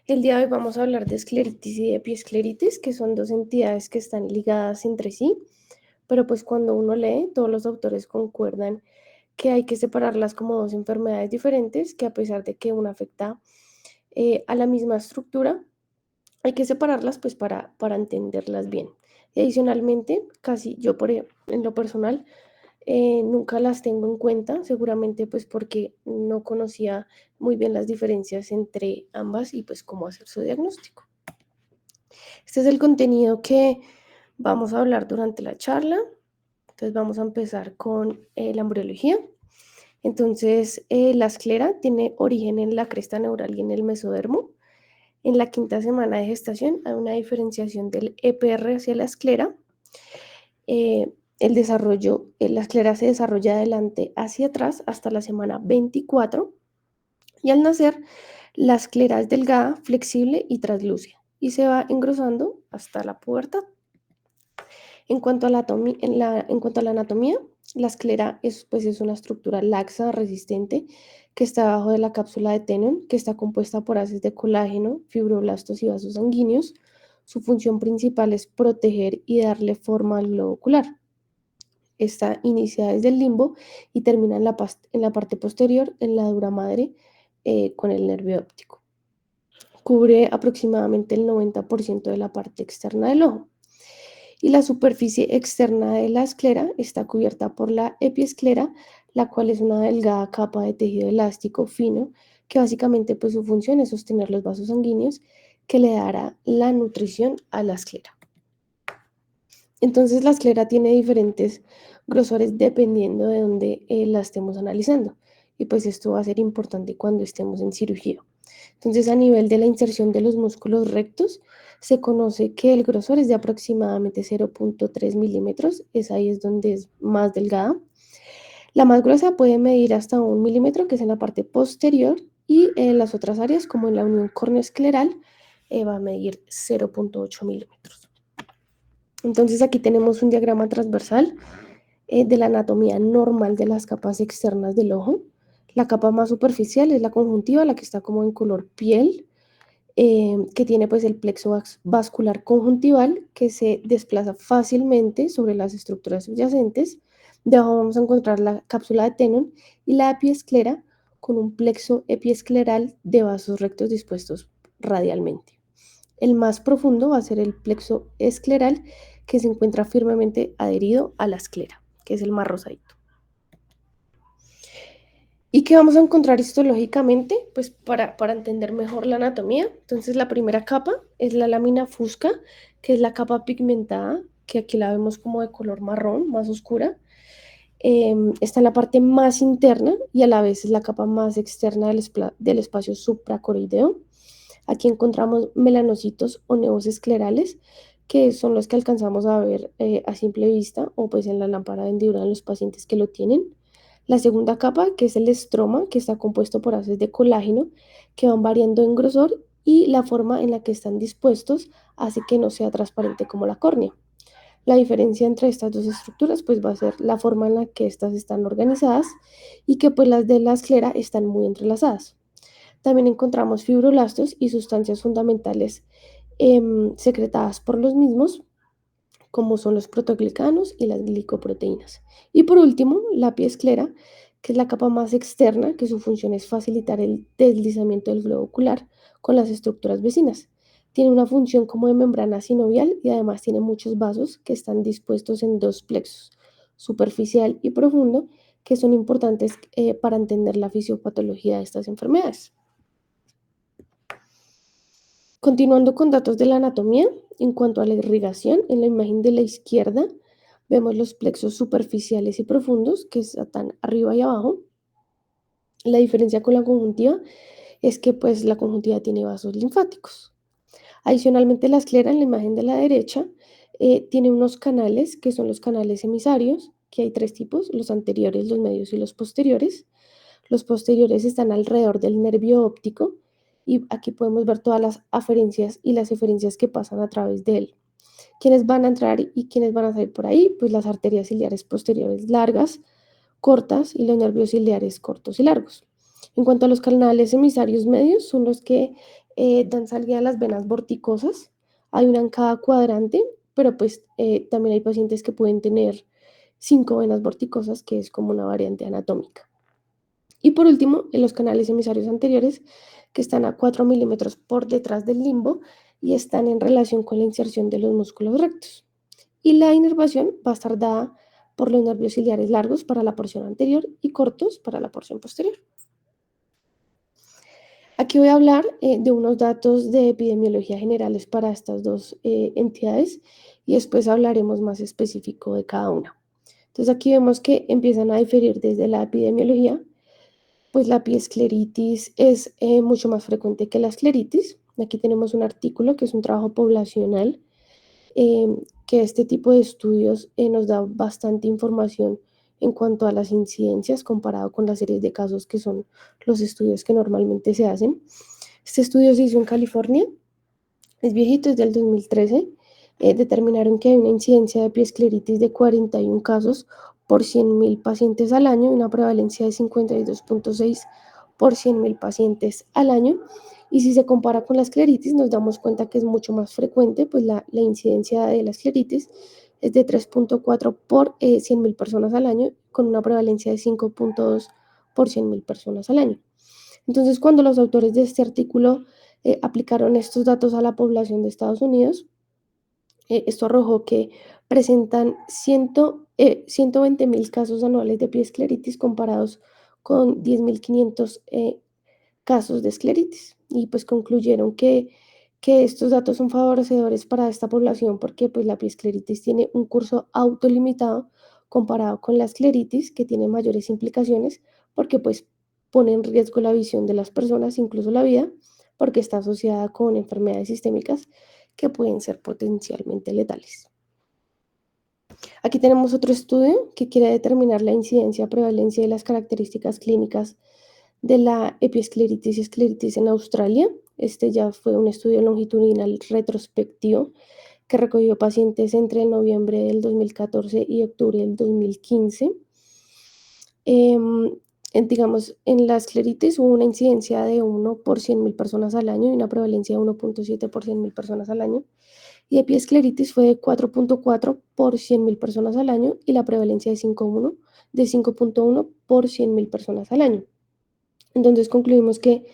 El día de hoy vamos a hablar de escleritis y epiescleritis, que son dos entidades que están ligadas entre sí, pero pues cuando uno lee, todos los autores concuerdan que hay que separarlas como dos enfermedades diferentes, que a pesar de que una afecta a la misma estructura, hay que separarlas pues para entenderlas bien. Y adicionalmente, casi yo en lo personal, nunca las tengo en cuenta, seguramente pues porque no conocía muy bien las diferencias entre ambas y pues cómo hacer su diagnóstico. Este es el contenido que vamos a hablar durante la charla. Entonces vamos a empezar con la embriología. Entonces la esclera tiene origen en la cresta neural y en el mesodermo. En la quinta semana de gestación hay una diferenciación del EPR hacia la esclera. La esclera se desarrolla de adelante hacia atrás hasta la semana 24 y al nacer la esclera es delgada, flexible y translúcida y se va engrosando hasta la pubertad. En cuanto a la anatomía, la esclera es una estructura laxa, resistente, que está debajo de la cápsula de Tenon, que está compuesta por haces de colágeno, fibroblastos y vasos sanguíneos. Su función principal es proteger y darle forma al globo ocular. Está iniciada desde el limbo y termina en la parte posterior, en la dura madre, con el nervio óptico. Cubre aproximadamente el 90% de la parte externa del ojo. Y la superficie externa de la esclera está cubierta por la epiesclera, la cual es una delgada capa de tejido elástico fino, que básicamente pues su función es sostener los vasos sanguíneos que le dará la nutrición a la esclera. Entonces la esclera tiene diferentes grosores dependiendo de dónde la estemos analizando. Y pues esto va a ser importante cuando estemos en cirugía. Entonces, a nivel de la inserción de los músculos rectos, se conoce que el grosor es de aproximadamente 0.3 milímetros, ahí es donde es más delgada. La más gruesa puede medir hasta 1 milímetro, que es en la parte posterior, y en las otras áreas, como en la unión córneo-escleral, va a medir 0.8 milímetros. Entonces, aquí tenemos un diagrama transversal de la anatomía normal de las capas externas del ojo. La capa más superficial es la conjuntiva, la que está como en color piel, que tiene pues el plexo vascular conjuntival que se desplaza fácilmente sobre las estructuras subyacentes. Debajo vamos a encontrar la cápsula de Tenon y la epiesclera con un plexo epiescleral de vasos rectos dispuestos radialmente. El más profundo va a ser el plexo escleral, que se encuentra firmemente adherido a la esclera, que es el más rosadito. ¿Y qué vamos a encontrar histológicamente? Pues para entender mejor la anatomía. Entonces la primera capa es la lámina fusca, que es la capa pigmentada, que aquí la vemos como de color marrón, más oscura. Está en la parte más interna y a la vez es la capa más externa del espacio supracoroideo. Aquí encontramos melanocitos o nevos esclerales, que son los que alcanzamos a ver a simple vista o pues en la lámpara de hendidura en los pacientes que lo tienen. La segunda capa, que es el estroma, que está compuesto por haces de colágeno que van variando en grosor y la forma en la que están dispuestos hace que no sea transparente como la córnea. La diferencia entre estas dos estructuras pues va a ser la forma en la que estas están organizadas y que pues las de la esclera están muy entrelazadas. También encontramos fibroblastos y sustancias fundamentales secretadas por los mismos, como son los protoglicanos y las glicoproteínas. Y por último, la epiesclera, que es la capa más externa, que su función es facilitar el deslizamiento del globo ocular con las estructuras vecinas. Tiene una función como de membrana sinovial y además tiene muchos vasos que están dispuestos en dos plexos, superficial y profundo, que son importantes para entender la fisiopatología de estas enfermedades. Continuando con datos de la anatomía, en cuanto a la irrigación, en la imagen de la izquierda vemos los plexos superficiales y profundos que están arriba y abajo. La diferencia con la conjuntiva es que pues la conjuntiva tiene vasos linfáticos. Adicionalmente, la esclera en la imagen de la derecha tiene unos canales que son los canales emisarios, que hay tres tipos: los anteriores, los medios y los posteriores. Los posteriores están alrededor del nervio óptico y aquí podemos ver todas las aferencias y las eferencias que pasan a través de él. ¿Quiénes van a entrar y quiénes van a salir por ahí? Pues las arterias ciliares posteriores largas, cortas, y los nervios ciliares cortos y largos. En cuanto a los canales emisarios medios, son los que dan salida a las venas vorticosas. Hay una en cada cuadrante, pero pues también hay pacientes que pueden tener 5 venas vorticosas, que es como una variante anatómica. Y por último, en los canales emisarios anteriores, que están a 4 milímetros por detrás del limbo y están en relación con la inserción de los músculos rectos. Y la inervación va a estar dada por los nervios ciliares largos para la porción anterior y cortos para la porción posterior. Aquí voy a hablar de unos datos de epidemiología generales para estas dos entidades y después hablaremos más específico de cada una. Entonces aquí vemos que empiezan a diferir desde la epidemiología, pues la piescleritis es mucho más frecuente que la escleritis. Aquí tenemos un artículo que es un trabajo poblacional, que este tipo de estudios nos da bastante información en cuanto a las incidencias comparado con las series de casos que son los estudios que normalmente se hacen. Este estudio se hizo en California, es viejito, es del 2013. Determinaron que hay una incidencia de piescleritis de 41 casos por 100.000 pacientes al año y una prevalencia de 52.6 por 100.000 pacientes al año. Y si se compara con la escleritis, nos damos cuenta que es mucho más frecuente, pues la incidencia de la escleritis es de 3.4 por 100.000 personas al año, con una prevalencia de 5.2 por 100.000 personas al año. Entonces, cuando los autores de este artículo aplicaron estos datos a la población de Estados Unidos, esto arrojó que presentan 120.000 casos anuales de piescleritis comparados con 10.500 casos de escleritis. Y pues concluyeron que estos datos son favorecedores para esta población porque pues la piescleritis tiene un curso autolimitado comparado con la escleritis, que tiene mayores implicaciones porque pues pone en riesgo la visión de las personas, incluso la vida, porque está asociada con enfermedades sistémicas que pueden ser potencialmente letales. Aquí tenemos otro estudio que quiere determinar la incidencia, prevalencia y las características clínicas de la epiescleritis y escleritis en Australia. Este ya fue un estudio longitudinal retrospectivo que recogió pacientes entre noviembre del 2014 y octubre del 2015. Digamos, en la escleritis hubo una incidencia de 1 por 100.000 personas al año y una prevalencia de 1.7 por 100.000 personas al año. Y epiescleritis fue de 4.4 por 100.000 personas al año y la prevalencia de 5.1 por 100.000 personas al año. Entonces concluimos que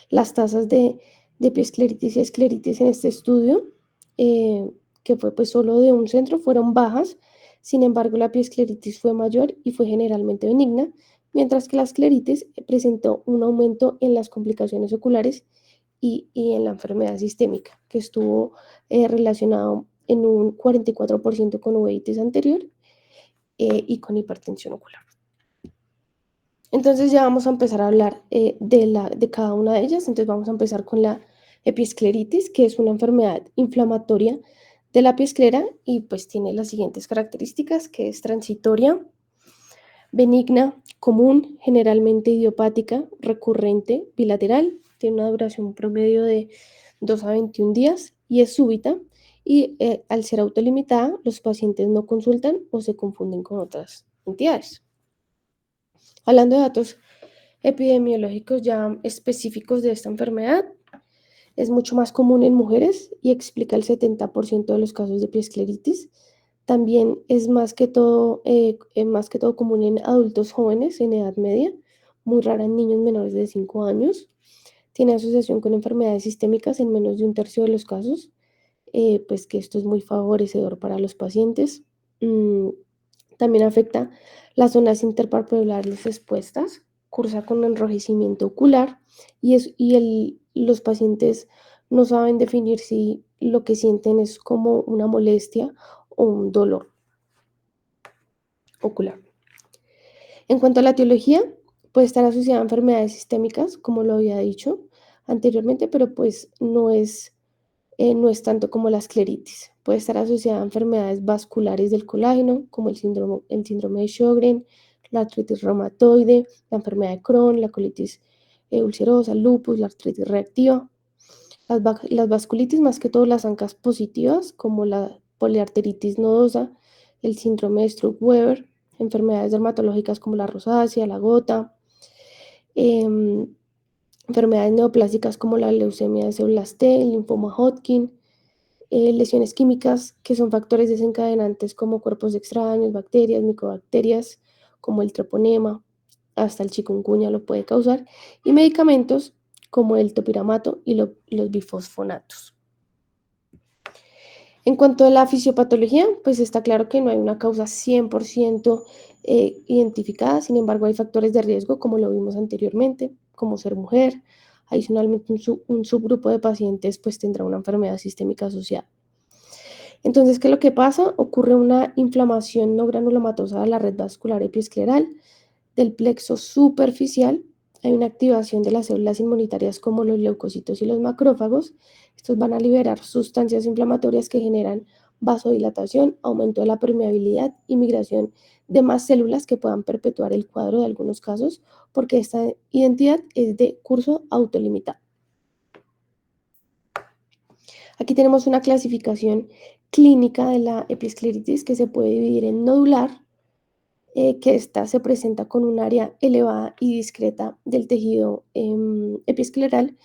las tasas de epiescleritis y escleritis en este estudio, que fue pues solo de un centro, fueron bajas. Sin embargo, la epiescleritis fue mayor y fue generalmente benigna, mientras que la escleritis presentó un aumento en las complicaciones oculares y en la enfermedad sistémica, que estuvo relacionado en un 44% con uveitis anterior y con hipertensión ocular. Entonces ya vamos a empezar a hablar de cada una de ellas. Entonces vamos a empezar con la epiescleritis, que es una enfermedad inflamatoria de la piesclera y pues tiene las siguientes características, que es transitoria, benigna, común, generalmente idiopática, recurrente, bilateral, tiene una duración promedio de 2 a 21 días y es súbita. Y al ser autolimitada, los pacientes no consultan o se confunden con otras entidades. Hablando de datos epidemiológicos ya específicos de esta enfermedad, es mucho más común en mujeres y explica el 70% de los casos de piescleritis. También es más que todo común en adultos jóvenes en edad media, muy rara en niños menores de 5 años. Tiene asociación con enfermedades sistémicas en menos de un tercio de los casos, pues que esto es muy favorecedor para los pacientes. También afecta las zonas interpalpebres expuestas, cursa con enrojecimiento ocular los pacientes no saben definir si lo que sienten es como una molestia o un dolor ocular. En cuanto a la etiología, puede estar asociada a enfermedades sistémicas, como lo había dicho anteriormente, pero pues no es tanto como la escleritis. Puede estar asociada a enfermedades vasculares del colágeno, como el síndrome de Sjögren, la artritis reumatoide, la enfermedad de Crohn, la colitis ulcerosa, el lupus, la artritis reactiva. Las vasculitis, más que todo las ANCAs positivas, como la poliarteritis nodosa, el síndrome de Stroke-Weber, enfermedades dermatológicas como la rosácea, la gota, enfermedades neoplásicas como la leucemia de células T, el linfoma Hodgkin, lesiones químicas que son factores desencadenantes como cuerpos extraños, bacterias, micobacterias, como el treponema, hasta el chikungunya lo puede causar, y medicamentos como el topiramato y los bifosfonatos. En cuanto a la fisiopatología, pues está claro que no hay una causa 100% identificada, sin embargo hay factores de riesgo, como lo vimos anteriormente, como ser mujer. Adicionalmente, un subgrupo de pacientes pues tendrá una enfermedad sistémica asociada. Entonces, ¿qué es lo que pasa? Ocurre una inflamación no granulomatosa de la red vascular epiescleral, del plexo superficial. Hay una activación de las células inmunitarias como los leucocitos y los macrófagos. Estos van a liberar sustancias inflamatorias que generan vasodilatación, aumento de la permeabilidad y migración de más células que puedan perpetuar el cuadro de algunos casos, porque esta identidad es de curso autolimitado. Aquí tenemos una clasificación clínica de la epiescleritis que se puede dividir en nodular, que esta se presenta con un área elevada y discreta del tejido epiescleral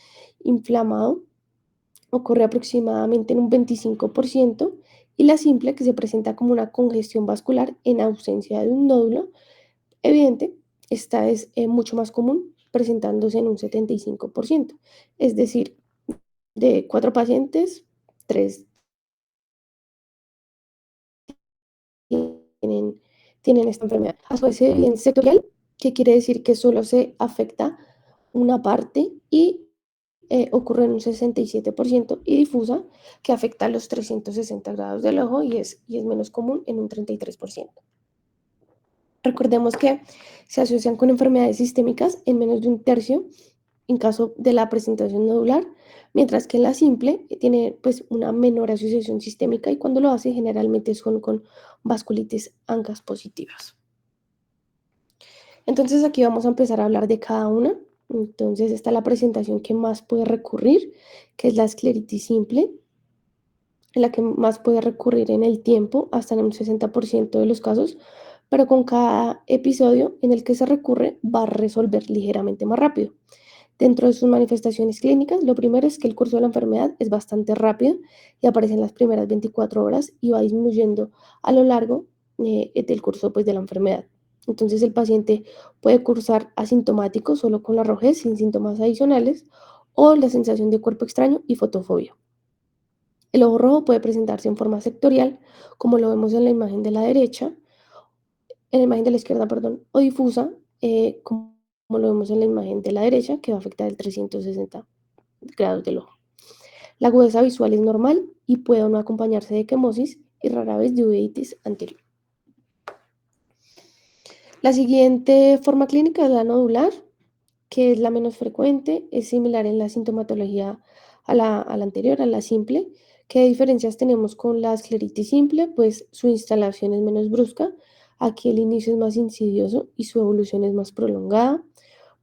inflamado, ocurre aproximadamente en un 25%, y la simple, que se presenta como una congestión vascular en ausencia de un nódulo evidente, esta es mucho más común, presentándose en un 75%, es decir, de 4 pacientes, 3 tienen, tienen esta enfermedad. A su vez, evidencia sectorial, que quiere decir que solo se afecta una parte y ocurre en un 67%, y difusa, que afecta a los 360 grados del ojo y es menos común en un 33%. Recordemos que se asocian con enfermedades sistémicas en menos de un tercio en caso de la presentación nodular, mientras que en la simple tiene pues una menor asociación sistémica, y cuando lo hace generalmente son con vasculitis ANCAS positivas. Entonces aquí vamos a empezar a hablar de cada una. Entonces está la presentación que más puede recurrir, que es la escleritis simple, en la que más puede recurrir en el tiempo, hasta en un 60% de los casos, pero con cada episodio en el que se recurre va a resolver ligeramente más rápido. Dentro de sus manifestaciones clínicas, lo primero es que el curso de la enfermedad es bastante rápido y aparece en las primeras 24 horas y va disminuyendo a lo largo del curso pues, de la enfermedad. Entonces el paciente puede cursar asintomático, solo con la rojez, sin síntomas adicionales, o la sensación de cuerpo extraño y fotofobia. El ojo rojo puede presentarse en forma sectorial, como lo vemos en la imagen de la derecha, en la imagen de la izquierda, perdón, o difusa, como lo vemos en la imagen de la derecha, que va a afectar el 360 grados del ojo. La agudeza visual es normal y puede o no acompañarse de equimosis y rara vez de uveitis anterior. La siguiente forma clínica es la nodular, que es la menos frecuente, es similar en la sintomatología a la anterior, a la simple. ¿Qué diferencias tenemos con la escleritis simple? Pues su instalación es menos brusca, aquí el inicio es más insidioso y su evolución es más prolongada.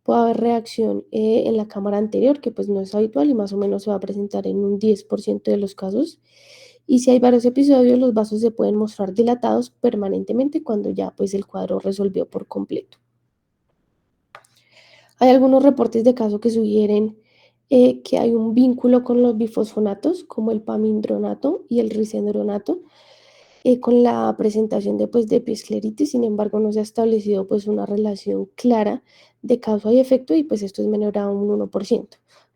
Puede haber reacción en la cámara anterior, que pues no es habitual y más o menos se va a presentar en un 10% de los casos. Y si hay varios episodios, los vasos se pueden mostrar dilatados permanentemente cuando ya pues el cuadro resolvió por completo. Hay algunos reportes de caso que sugieren que hay un vínculo con los bifosfonatos, como el pamindronato y el risendronato, con la presentación de epiescleritis. Sin embargo, no se ha establecido pues una relación clara de causa y efecto, y pues esto es menor a un 1%.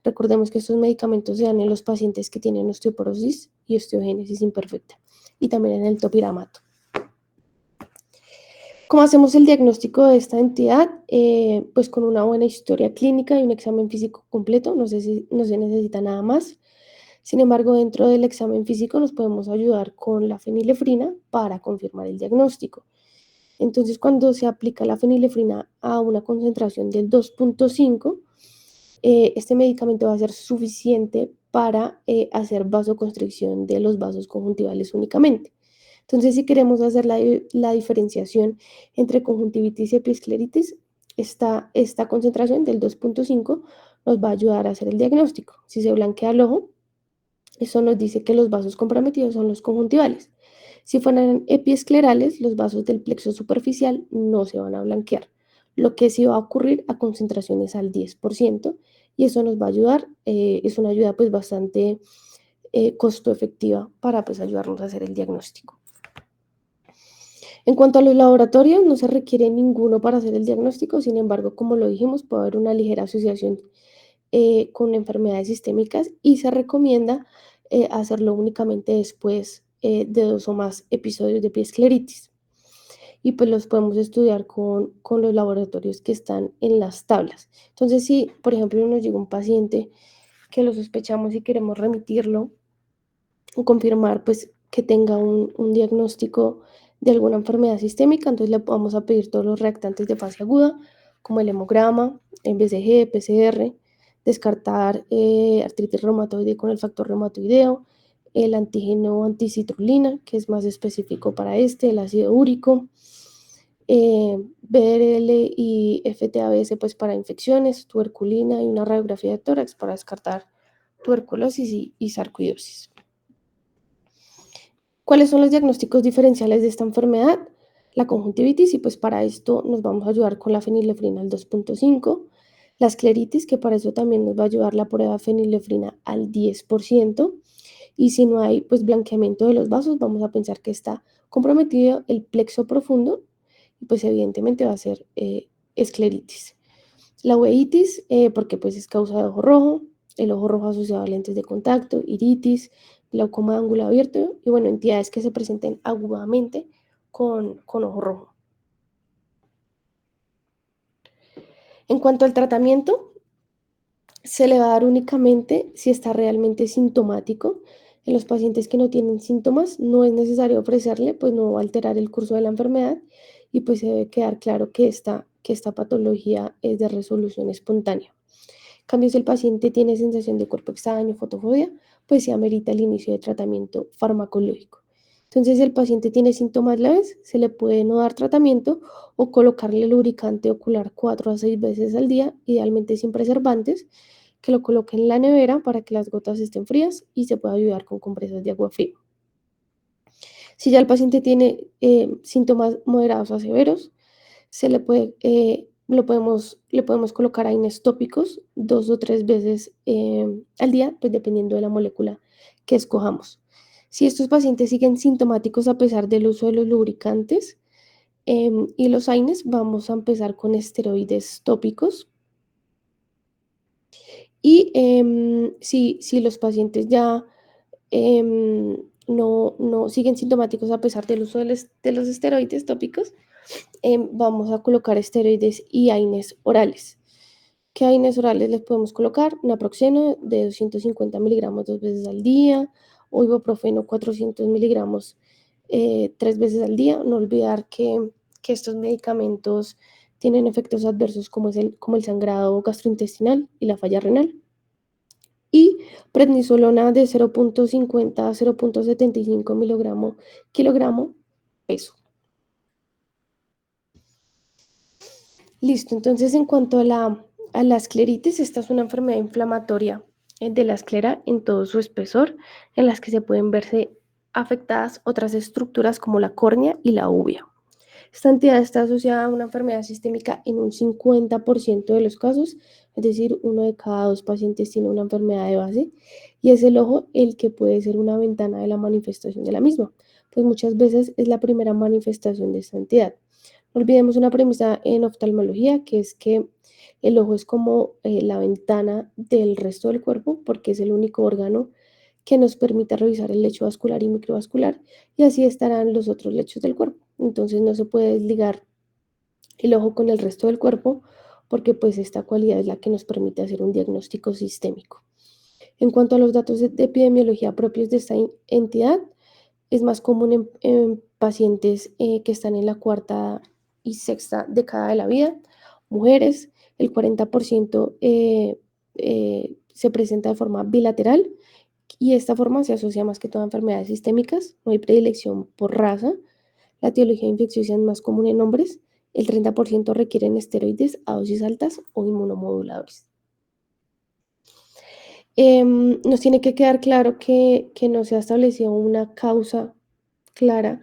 Recordemos que estos medicamentos se dan en los pacientes que tienen osteoporosis y osteogénesis imperfecta, y también en el topiramato. ¿Cómo hacemos el diagnóstico de esta entidad? Pues con una buena historia clínica y un examen físico completo, no se necesita nada más. Sin embargo, dentro del examen físico nos podemos ayudar con la fenilefrina para confirmar el diagnóstico. Entonces, cuando se aplica la fenilefrina a una concentración del 2.5, este medicamento va a ser suficiente para hacer vasoconstricción de los vasos conjuntivales únicamente. Entonces, si queremos hacer la diferenciación entre conjuntivitis y epiescleritis, esta concentración del 2.5 nos va a ayudar a hacer el diagnóstico. Si se blanquea el ojo, eso nos dice que los vasos comprometidos son los conjuntivales. Si fueran epiesclerales, los vasos del plexo superficial no se van a blanquear, lo que sí va a ocurrir a concentraciones al 10%, y eso nos va a ayudar. Es una ayuda pues bastante costo efectiva para pues ayudarnos a hacer el diagnóstico. En cuanto a los laboratorios, no se requiere ninguno para hacer el diagnóstico, sin embargo, como lo dijimos, puede haber una ligera asociación con enfermedades sistémicas y se recomienda hacerlo únicamente después de 2 o más episodios de piescleritis. Y pues los podemos estudiar con los laboratorios que están en las tablas. Entonces, si por ejemplo nos llega un paciente que lo sospechamos y queremos remitirlo o confirmar pues que tenga un diagnóstico de alguna enfermedad sistémica, entonces le vamos a pedir todos los reactantes de fase aguda, como el hemograma, el BCG, PCR, descartar artritis reumatoide con el factor reumatoideo, el antígeno anticitrulina, que es más específico para el ácido úrico, BRL y FTABS pues para infecciones, tuberculina y una radiografía de tórax para descartar tuberculosis y sarcoidosis. ¿Cuáles son los diagnósticos diferenciales de esta enfermedad? La conjuntivitis, y pues para esto nos vamos a ayudar con la fenilefrina al 2.5. La escleritis, que para eso también nos va a ayudar la prueba de fenilefrina al 10%. Y si no hay pues blanqueamiento de los vasos, vamos a pensar que está comprometido el plexo profundo y pues evidentemente va a ser escleritis. La uveitis, porque pues es causa de ojo rojo, el ojo rojo asociado a lentes de contacto, iritis, glaucoma de ángulo abierto y bueno, entidades que se presenten agudamente con ojo rojo. En cuanto al tratamiento, se le va a dar únicamente si está realmente sintomático. En los pacientes que no tienen síntomas no es necesario ofrecerle, pues no va a alterar el curso de la enfermedad y pues se debe quedar claro que esta patología es de resolución espontánea. En cambio, si el paciente tiene sensación de cuerpo extraño, fotofobia, pues se amerita el inicio de tratamiento farmacológico. Entonces, si el paciente tiene síntomas leves, se le puede no dar tratamiento o colocarle lubricante ocular 4 a 6 veces al día, idealmente sin preservantes, que lo coloquen en la nevera para que las gotas estén frías y se pueda ayudar con compresas de agua fría. Si ya el paciente tiene síntomas moderados a severos, se le puede, le podemos colocar AINES tópicos 2 o 3 veces al día, pues dependiendo de la molécula que escojamos. Si estos pacientes siguen sintomáticos a pesar del uso de los lubricantes y los AINES, vamos a empezar con esteroides tópicos. Y si los pacientes ya no siguen sintomáticos a pesar del uso de los esteroides tópicos, vamos a colocar esteroides y AINES orales. ¿Qué AINES orales les podemos colocar? Naproxeno de 250 miligramos 2 veces al día, o ibuprofeno 400 miligramos 3 veces al día. No olvidar que estos medicamentos tienen efectos adversos como el sangrado gastrointestinal y la falla renal. Y prednisolona de 0.50 a 0.75 kilogramo peso. Listo, entonces en cuanto a la escleritis, esta es una enfermedad inflamatoria de la esclera en todo su espesor, en las que se pueden verse afectadas otras estructuras como la córnea y la úvea. Esta entidad está asociada a una enfermedad sistémica en un 50% de los casos, es decir, 1 de cada 2 pacientes tiene una enfermedad de base y es el ojo el que puede ser una ventana de la manifestación de la misma, pues muchas veces es la primera manifestación de esta entidad. No olvidemos una premisa en oftalmología, que es que el ojo es como la ventana del resto del cuerpo, porque es el único órgano que nos permite revisar el lecho vascular y microvascular, y así estarán los otros lechos del cuerpo. Entonces no se puede desligar el ojo con el resto del cuerpo, porque pues esta cualidad es la que nos permite hacer un diagnóstico sistémico. En cuanto a los datos de epidemiología propios de esta entidad, es más común en pacientes que están en la cuarta y sexta década de la vida, mujeres, el 40% se presenta de forma bilateral y esta forma se asocia más que todo a enfermedades sistémicas, no hay predilección por raza, la etiología infecciosa es más común en hombres, el 30% requieren esteroides a dosis altas o inmunomoduladores. Nos tiene que quedar claro que no se ha establecido una causa clara,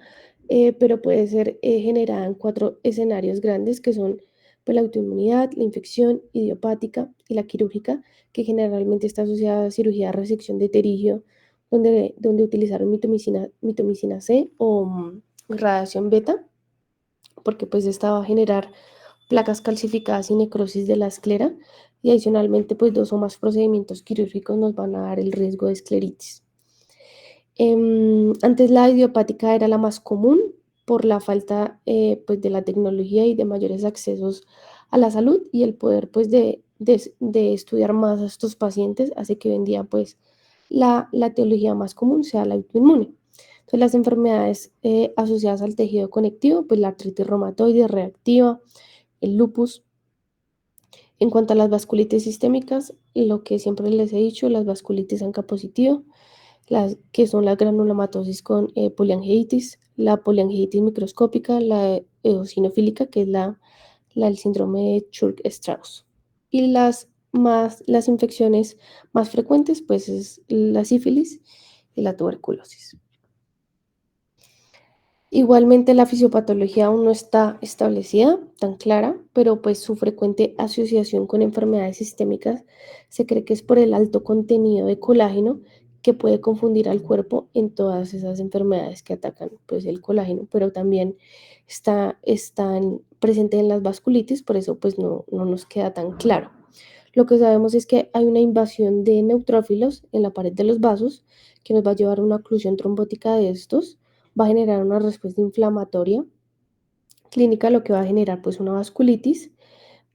pero puede ser generada en 4 escenarios grandes que son pues la autoinmunidad, la infección idiopática y la quirúrgica, que generalmente está asociada a cirugía de resección de pterígeo, donde utilizaron mitomicina C o radiación beta, porque pues esta va a generar placas calcificadas y necrosis de la esclera, y adicionalmente pues 2 o más procedimientos quirúrgicos nos van a dar el riesgo de escleritis. Antes la idiopática era la más común por la falta pues de la tecnología y de mayores accesos a la salud, y el poder pues de estudiar más a estos pacientes hace que hoy en día pues la etiología más común sea la autoinmune. Entonces las enfermedades asociadas al tejido conectivo, pues la artritis reumatoide reactiva, el lupus. En cuanto a las vasculitis sistémicas, lo que siempre les he dicho, las vasculitis ANCA positivo, que son la granulomatosis con poliangiitis, la poliangiitis microscópica, la eosinofílica, que es la del síndrome de Churg-Strauss. Y las infecciones más frecuentes, pues es la sífilis y la tuberculosis. Igualmente, la fisiopatología aún no está establecida, tan clara, pero pues su frecuente asociación con enfermedades sistémicas se cree que es por el alto contenido de colágeno que puede confundir al cuerpo en todas esas enfermedades que atacan pues el colágeno, pero también están presentes en las vasculitis, por eso pues no nos queda tan claro. Lo que sabemos es que hay una invasión de neutrófilos en la pared de los vasos que nos va a llevar a una oclusión trombótica de estos, va a generar una respuesta inflamatoria clínica, lo que va a generar pues una vasculitis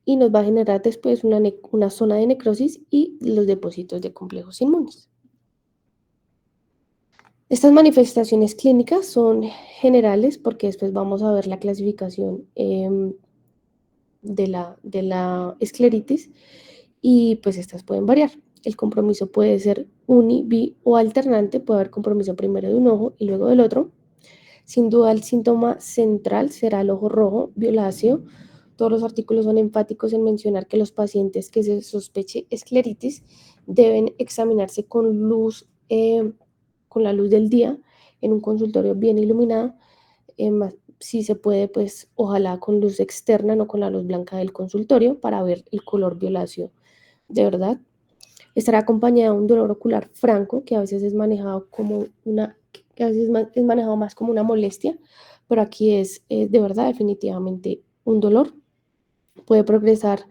y nos va a generar después una zona de necrosis y los depósitos de complejos inmunes. Estas manifestaciones clínicas son generales porque después vamos a ver la clasificación de la escleritis y pues estas pueden variar. El compromiso puede ser uni, bi o alternante, puede haber compromiso primero de un ojo y luego del otro. Sin duda, el síntoma central será el ojo rojo, violáceo. Todos los artículos son enfáticos en mencionar que los pacientes que se sospeche escleritis deben examinarse con la luz del día en un consultorio bien iluminado. Si se puede, pues ojalá con luz externa, no con la luz blanca del consultorio, para ver el color violáceo de verdad. Estará acompañado de un dolor ocular franco, que a veces es manejado que a veces es manejado más como una molestia, pero aquí es de verdad definitivamente un dolor. Puede presentar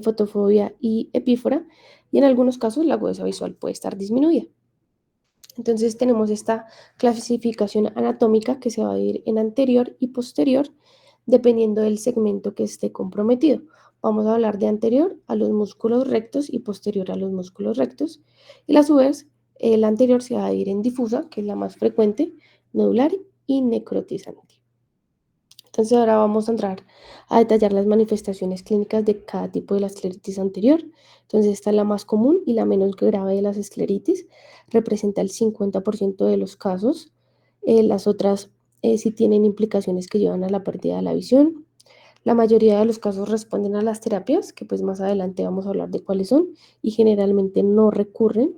fotofobia y epífora, y en algunos casos la agudeza visual puede estar disminuida. Entonces tenemos esta clasificación anatómica que se va a dividir en anterior y posterior dependiendo del segmento que esté comprometido. Vamos a hablar de anterior a los músculos rectos y posterior a los músculos rectos. Y a su vez, la anterior se va a dividir en difusa, que es la más frecuente, nodular y necrotizante. Entonces ahora vamos a entrar a detallar las manifestaciones clínicas de cada tipo de la escleritis anterior. Entonces esta es la más común y la menos grave de las escleritis, representa el 50% de los casos. Las otras sí tienen implicaciones que llevan a la pérdida de la visión. La mayoría de los casos responden a las terapias, que pues más adelante vamos a hablar de cuáles son, y generalmente no recurren.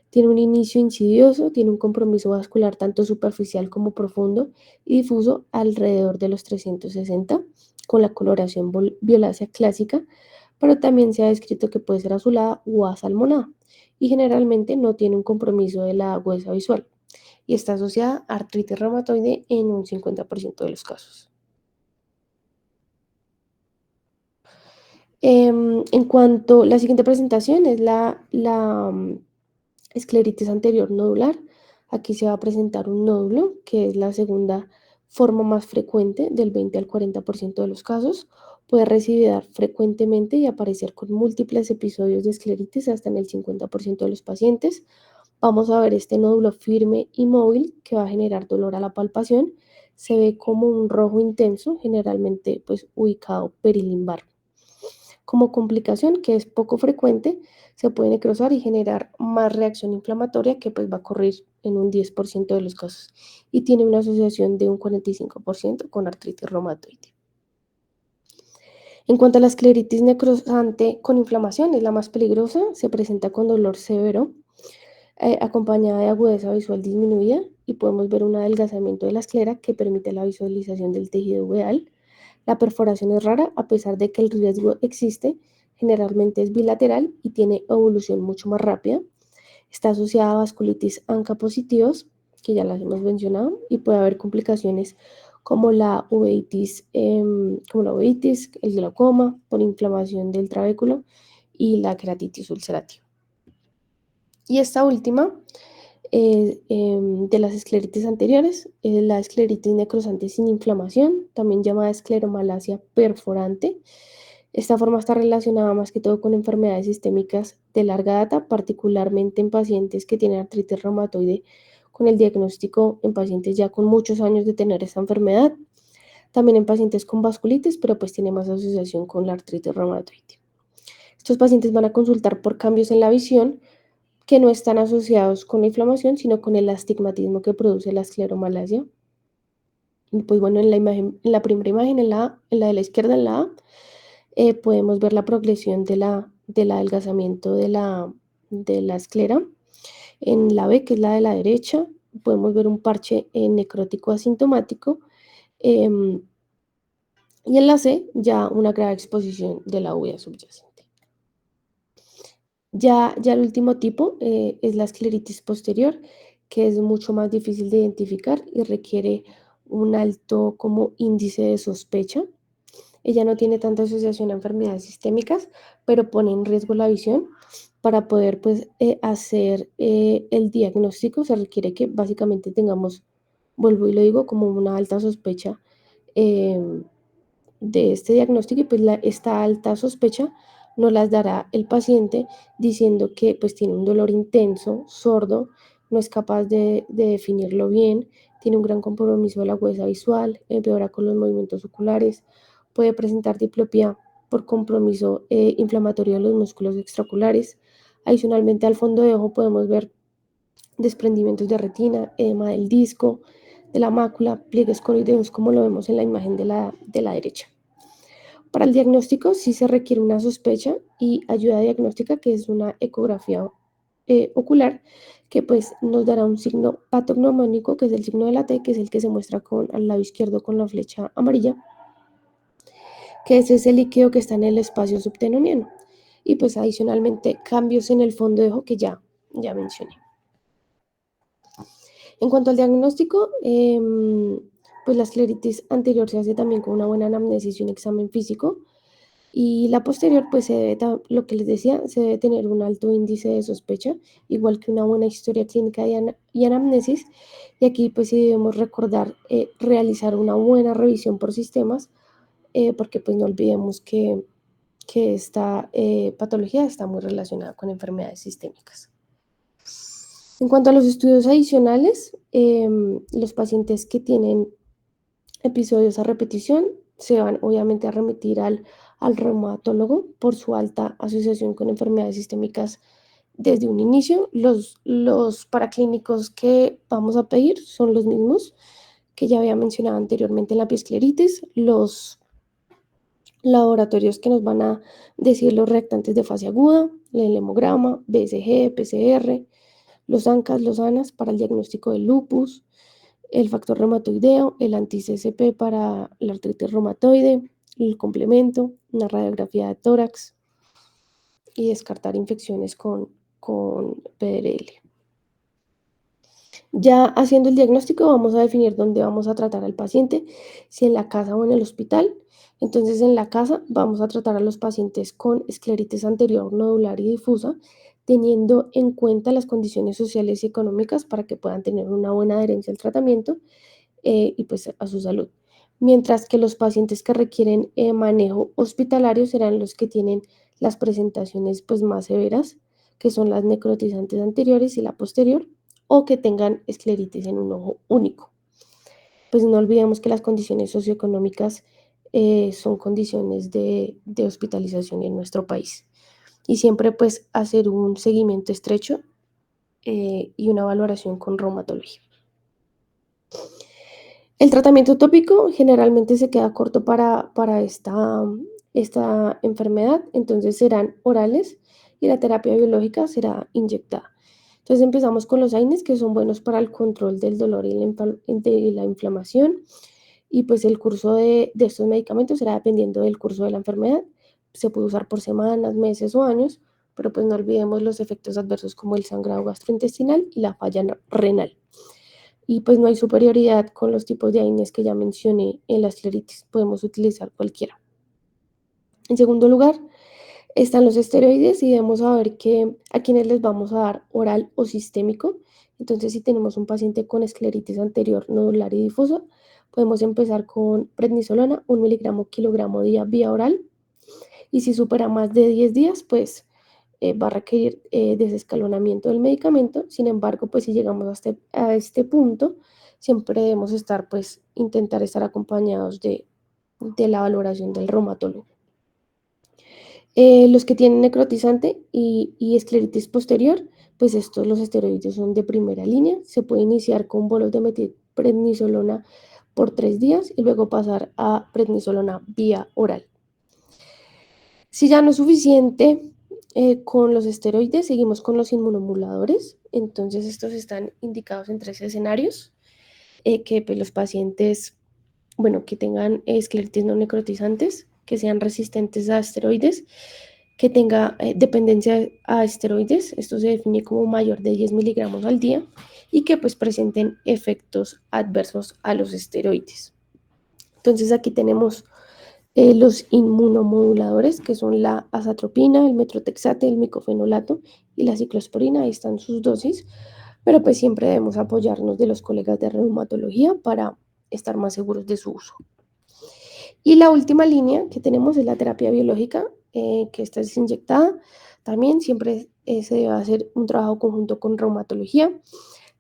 Tiene un inicio insidioso, tiene un compromiso vascular tanto superficial como profundo y difuso alrededor de los 360, con la coloración violácea clásica, pero también se ha descrito que puede ser azulada o asalmonada y generalmente no tiene un compromiso de la agudeza visual y está asociada a artritis reumatoide en un 50% de los casos. En cuanto, la siguiente presentación es la escleritis anterior nodular. Aquí se va a presentar un nódulo, que es la segunda forma más frecuente, del 20 al 40% de los casos. Puede recidir frecuentemente y aparecer con múltiples episodios de escleritis hasta en el 50% de los pacientes. Vamos a ver este nódulo firme y móvil que va a generar dolor a la palpación. Se ve como un rojo intenso, generalmente pues ubicado perilimbar. Como complicación, que es poco frecuente, se puede necrosar y generar más reacción inflamatoria que pues va a ocurrir en un 10% de los casos y tiene una asociación de un 45% con artritis reumatoide. En cuanto a la escleritis necrosante con inflamación, es la más peligrosa, se presenta con dolor severo, acompañada de agudeza visual disminuida y podemos ver un adelgazamiento de la esclera que permite la visualización del tejido uveal. La perforación es rara a pesar de que el riesgo existe, generalmente es bilateral y tiene evolución mucho más rápida. Está asociada a vasculitis ANCA positivos, que ya las hemos mencionado, y puede haber complicaciones como como la uveitis, el glaucoma, por inflamación del trabéculo y la queratitis ulcerativa. Y esta última, de las escleritis anteriores, es la escleritis necrosante sin inflamación, también llamada escleromalacia perforante. Esta forma está relacionada más que todo con enfermedades sistémicas de larga data, particularmente en pacientes que tienen artritis reumatoide, con el diagnóstico en pacientes ya con muchos años de tener esta enfermedad. También en pacientes con vasculitis, pero pues tiene más asociación con la artritis reumatoide. Estos pacientes van a consultar por cambios en la visión que no están asociados con la inflamación, sino con el astigmatismo que produce la escleromalacia. Y pues bueno, en la primera imagen, en la de la izquierda, en la A, podemos ver la progresión del adelgazamiento de la esclera. En la B, que es la de la derecha, podemos ver un parche necrótico asintomático. em, y en la C, ya una grave exposición de la uvea subyacente. Ya el último tipo es la escleritis posterior, que es mucho más difícil de identificar y requiere un alto como índice de sospecha. Ella no tiene tanta asociación a enfermedades sistémicas, pero pone en riesgo la visión. Para poder pues, hacer el diagnóstico se requiere que básicamente tengamos, vuelvo y lo digo, como una alta sospecha eh, de este diagnóstico y pues esta alta sospecha nos las dará el paciente diciendo que pues tiene un dolor intenso, sordo, no es capaz de definirlo bien, tiene un gran compromiso de la agudeza visual, empeora con los movimientos oculares, puede presentar diplopía por compromiso inflamatorio de los músculos extraoculares. Adicionalmente al fondo de ojo podemos ver desprendimientos de retina, edema del disco, de la mácula, pliegues coroideos como lo vemos en la imagen de la derecha. Para el diagnóstico sí se requiere una sospecha y ayuda diagnóstica, que es una ecografía ocular, que pues nos dará un signo patognomónico, que es el signo de la T, que es el que se muestra al lado izquierdo con la flecha amarilla, que es ese líquido que está en el espacio subtenoniano. Y pues adicionalmente cambios en el fondo de ojo que ya mencioné. En cuanto al diagnóstico, pues la escleritis anterior se hace también con una buena anamnesis y un examen físico. Y la posterior, pues lo que les decía, se debe tener un alto índice de sospecha, igual que una buena historia clínica y anamnesis. Y aquí pues sí debemos recordar realizar una buena revisión por sistemas, porque pues no olvidemos que esta patología está muy relacionada con enfermedades sistémicas. En cuanto a los estudios adicionales, los pacientes que tienen episodios a repetición se van obviamente a remitir al reumatólogo por su alta asociación con enfermedades sistémicas desde un inicio. Los paraclínicos que vamos a pedir son los mismos que ya había mencionado anteriormente en la piescleritis, los laboratorios que nos van a decir los reactantes de fase aguda, el hemograma, BSG, PCR, los ANCAS, los ANAS para el diagnóstico del lupus, el factor reumatoideo, el anti-CCP para la artritis reumatoide, el complemento, una radiografía de tórax y descartar infecciones con PDRL. Ya haciendo el diagnóstico vamos a definir dónde vamos a tratar al paciente, si en la casa o en el hospital. Entonces en la casa vamos a tratar a los pacientes con escleritis anterior nodular y difusa, teniendo en cuenta las condiciones sociales y económicas para que puedan tener una buena adherencia al tratamiento y pues a su salud. Mientras que los pacientes que requieren manejo hospitalario serán los que tienen las presentaciones pues más severas, que son las necrotizantes anteriores y la posterior, o que tengan escleritis en un ojo único. Pues no olvidemos que las condiciones socioeconómicas son condiciones de hospitalización en nuestro país. Y siempre pues hacer un seguimiento estrecho y una valoración con reumatología. El tratamiento tópico generalmente se queda corto para esta enfermedad, entonces serán orales y la terapia biológica será inyectada. Entonces empezamos con los AINES, que son buenos para el control del dolor y de la inflamación. y pues el curso de estos medicamentos será dependiendo del curso de la enfermedad. Se puede usar por semanas, meses o años, pero pues no olvidemos los efectos adversos como el sangrado gastrointestinal y la falla renal. Y pues no hay superioridad con los tipos de AINES que ya mencioné en la escleritis, podemos utilizar cualquiera. En segundo lugar, están los esteroides y debemos saber que a quienes les vamos a dar oral o sistémico. Entonces, si tenemos un paciente con escleritis anterior nodular y difusa, podemos empezar con prednisolona, 1 miligramo kilogramo día vía oral. Y si supera más de 10 días, pues va a requerir desescalonamiento del medicamento. Sin embargo, pues si llegamos a este punto, siempre debemos estar, pues, intentar estar acompañados de la valoración del reumatólogo. Los que tienen necrotizante y escleritis posterior, pues estos, los esteroides son de primera línea. Se puede iniciar con bolos de metilprednisolona por 3 días y luego pasar a prednisolona vía oral. Si ya no es suficiente con los esteroides, seguimos con los inmunomoduladores. Entonces, estos están indicados en 3 escenarios, que pues, los pacientes, bueno, que tengan escleritis no necrotizantes, que sean resistentes a esteroides, que tenga dependencia a esteroides, esto se define como mayor de 10 miligramos al día, y que pues presenten efectos adversos a los esteroides. Entonces aquí tenemos los inmunomoduladores, que son la azatropina, el metrotexate, el micofenolato y la ciclosporina, ahí están sus dosis, pero pues siempre debemos apoyarnos de los colegas de reumatología para estar más seguros de su uso. Y la última línea que tenemos es la terapia biológica, que esta es inyectada. También siempre se debe hacer un trabajo conjunto con reumatología.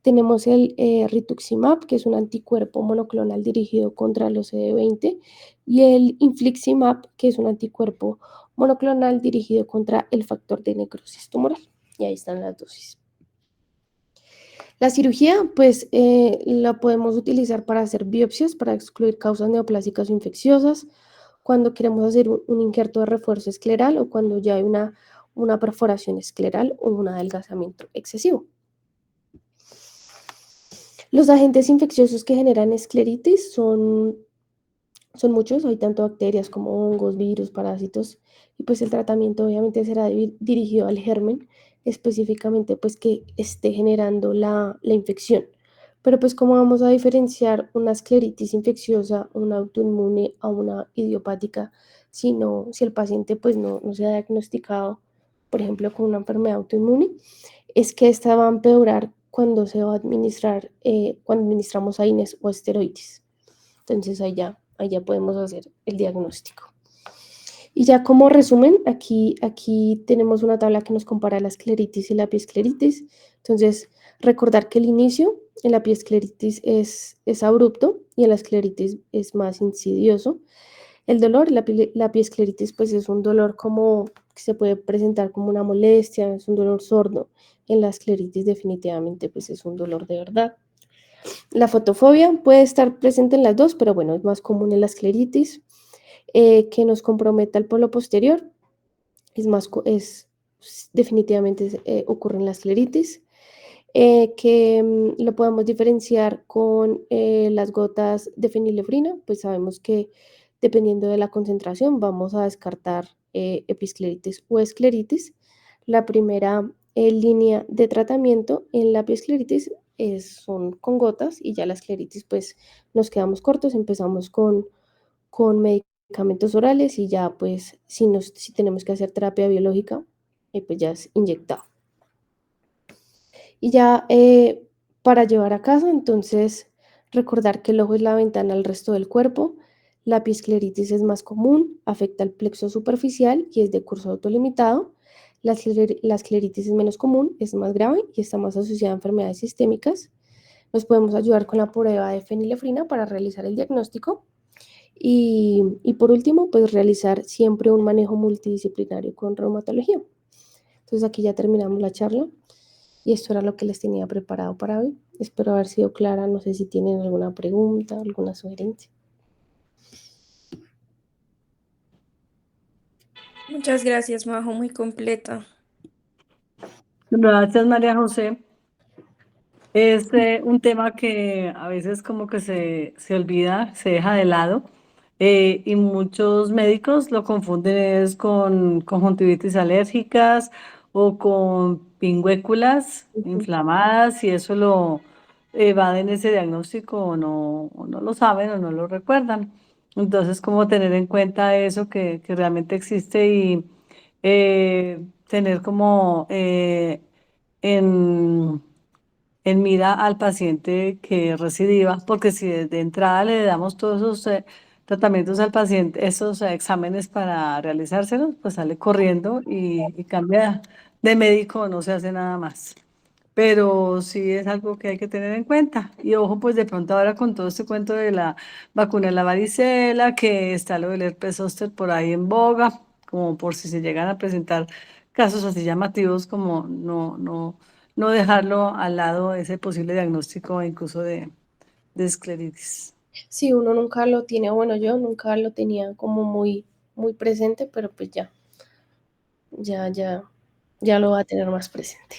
Tenemos el rituximab, que es un anticuerpo monoclonal dirigido contra los CD20, y el infliximab, que es un anticuerpo monoclonal dirigido contra el factor de necrosis tumoral. Y ahí están las dosis. La cirugía, pues, la podemos utilizar para hacer biopsias, para excluir causas neoplásicas o infecciosas, cuando queremos hacer un injerto de refuerzo escleral o cuando ya hay una perforación escleral o un adelgazamiento excesivo. Los agentes infecciosos que generan escleritis son muchos, hay tanto bacterias como hongos, virus, parásitos, y pues el tratamiento obviamente será dirigido al germen, específicamente pues que esté generando la infección. Pero pues cómo vamos a diferenciar una escleritis infecciosa, una autoinmune a una idiopática, si el paciente pues no se ha diagnosticado, por ejemplo, con una enfermedad autoinmune, es que esta va a empeorar cuando se va a administrar, cuando administramos AINES o esteroides. Entonces ahí ya podemos hacer el diagnóstico. Y ya como resumen, aquí tenemos una tabla que nos compara la escleritis y la epiescleritis. Entonces, recordar que el inicio en la epiescleritis es abrupto y en la escleritis es más insidioso. El dolor, la epiescleritis, pues es un dolor como que se puede presentar como una molestia, es un dolor sordo. En la escleritis definitivamente pues es un dolor de verdad. La fotofobia puede estar presente en las dos, pero bueno, es más común en la escleritis. Que nos comprometa el polo posterior, definitivamente ocurre en la escleritis. Que lo podemos diferenciar con las gotas de fenilefrina, pues sabemos que dependiendo de la concentración vamos a descartar episcleritis o escleritis. La primera línea de tratamiento en la episcleritis son con gotas y ya la escleritis pues nos quedamos cortos, empezamos con medicamentos orales y ya pues si tenemos que hacer terapia biológica, pues ya es inyectado. Y ya para llevar a casa, entonces recordar que el ojo es la ventana al resto del cuerpo. La episcleritis es más común, afecta el plexo superficial y es de curso autolimitado. La escleritis es menos común, es más grave y está más asociada a enfermedades sistémicas. Nos podemos ayudar con la prueba de fenilefrina para realizar el diagnóstico. Y por último, pues realizar siempre un manejo multidisciplinario con reumatología. Entonces aquí ya terminamos la charla. Y esto era lo que les tenía preparado para hoy. Espero haber sido clara. No sé si tienen alguna pregunta, alguna sugerencia. Muchas gracias, Majo, muy completa. Gracias, María José. Es un tema que a veces como que se olvida, se deja de lado, y muchos médicos lo confunden es con conjuntivitis alérgicas o con pingüéculas Ujú. inflamadas, y eso lo evaden ese diagnóstico o no lo saben o no lo recuerdan. Entonces, como tener en cuenta eso que realmente existe y tener como en mira al paciente que recidiva, porque si desde entrada le damos todos esos tratamientos al paciente, esos exámenes para realizárselos, pues sale corriendo y cambia de médico, no se hace nada más. Pero sí es algo que hay que tener en cuenta. Y ojo, pues de pronto ahora con todo este cuento de la vacuna de la varicela, que está lo del herpes zóster por ahí en boga, como por si se llegan a presentar casos así llamativos, como no dejarlo al lado ese posible diagnóstico incluso de escleritis. Sí, uno nunca lo tiene, bueno, yo nunca lo tenía como muy, muy presente, pero pues ya, ya lo va a tener más presente.